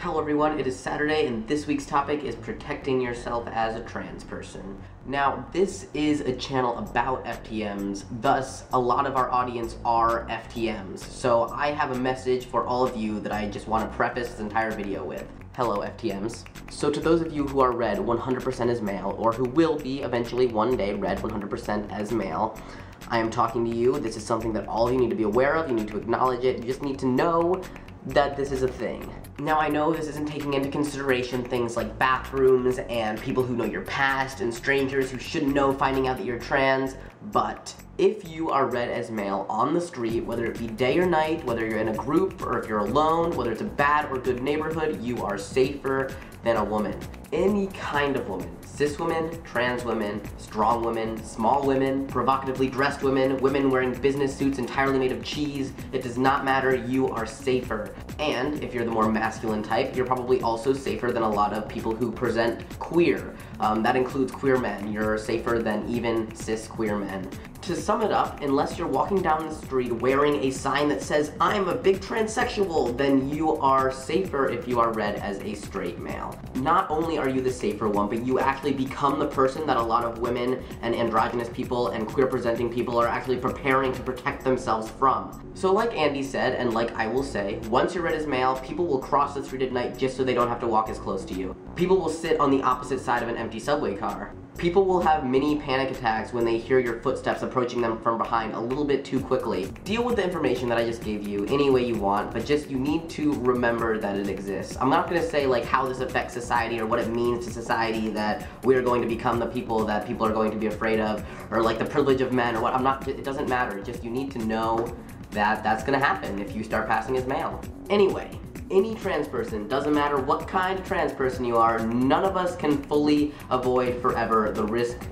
Hello everyone, it is Saturday and this week's topic is protecting yourself as a trans person. Now, this is a channel about FTMs, thus a lot of our audience are FTMs. So I have a message for all of you that I just want to preface this entire video with. Hello FTMs. So to those of you who are read 100% as male, or who will be eventually one day read 100% as male, I am talking to you. This is something that all of you need to be aware of, you need to acknowledge it, you just need to know that this is a thing. Now I know this isn't taking into consideration things like bathrooms and people who know your past and strangers who shouldn't know finding out that you're trans, but if you are read as male on the street, whether it be day or night, whether you're in a group or if you're alone, whether it's a bad or good neighborhood, you are safer than a woman. Any kind of woman. Cis women, trans women, strong women, small women, provocatively dressed women, women wearing business suits entirely made of cheese. It does not matter, you are safer. And if you're the more masculine type, you're probably also safer than a lot of people who present queer. That includes queer men. You're safer than even cis queer men. To sum it up, unless you're walking down the street wearing a sign that says, "I'm a big transsexual," then you are safer if you are read as a straight male. Not only are you the safer one, but you actually become the person that a lot of women and androgynous people and queer presenting people are actually preparing to protect themselves from. So like Andy said, and like I will say, once you're read as male, people will cross the street at night just so they don't have to walk as close to you. People will sit on the opposite side of an empty subway car. People will have mini panic attacks when they hear your footsteps approaching them from behind a little bit too quickly. Deal with the information that I just gave you any way you want, but just you need to remember that it exists. I'm not gonna say like how this affects society or what it means to society that we're going to become the people that people are going to be afraid of, or like the privilege of men or what. It doesn't matter. Just you need to know that that's gonna happen if you start passing as male. Anyway, any trans person, doesn't matter what kind of trans person you are, none of us can fully avoid forever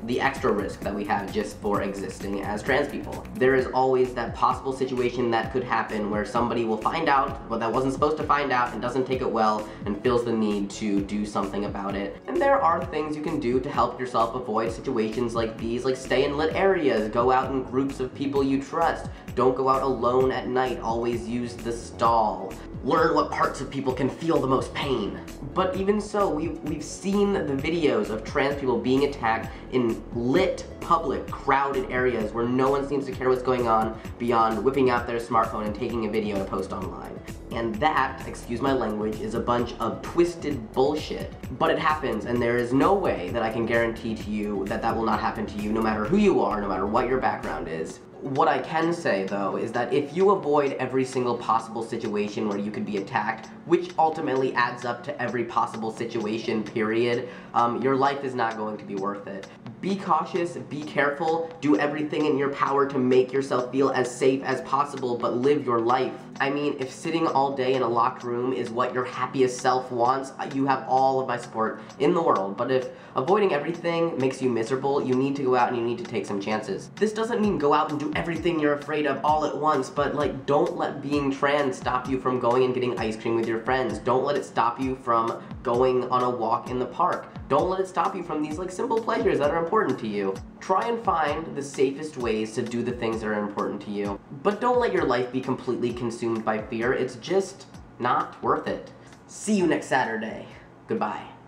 the extra risk that we have just for existing as trans people. There is always that possible situation that could happen where somebody will find out what that wasn't supposed to find out and doesn't take it well and feels the need to do something about it. And there are things you can do to help yourself avoid situations like these, like stay in lit areas, go out in groups of people you trust, don't go out alone at night, always use the stall. Learn what parts of people can feel the most pain. But even so, we've seen the videos of trans people being attacked in lit, public, crowded areas where no one seems to care what's going on beyond whipping out their smartphone and taking a video to post online. And that, excuse my language, is a bunch of twisted bullshit. But it happens, and there is no way that I can guarantee to you that that will not happen to you, no matter who you are, no matter what your background is. What I can say, though, is that if you avoid every single possible situation where you could be attacked, which ultimately adds up to every possible situation, period, your life is not going to be worth it. Be cautious, be careful, do everything in your power to make yourself feel as safe as possible, but live your life. I mean, if sitting all day in a locked room is what your happiest self wants, you have all of my support in the world. But if avoiding everything makes you miserable, you need to go out and you need to take some chances. This doesn't mean go out and do everything you're afraid of all at once, but like, don't let being trans stop you from going and getting ice cream with your friends. Don't let it stop you from going on a walk in the park. Don't let it stop you from these like simple pleasures that are important to you. Try and find the safest ways to do the things that are important to you. But don't let your life be completely consumed by fear. It's just not worth it. See you next Saturday. Goodbye.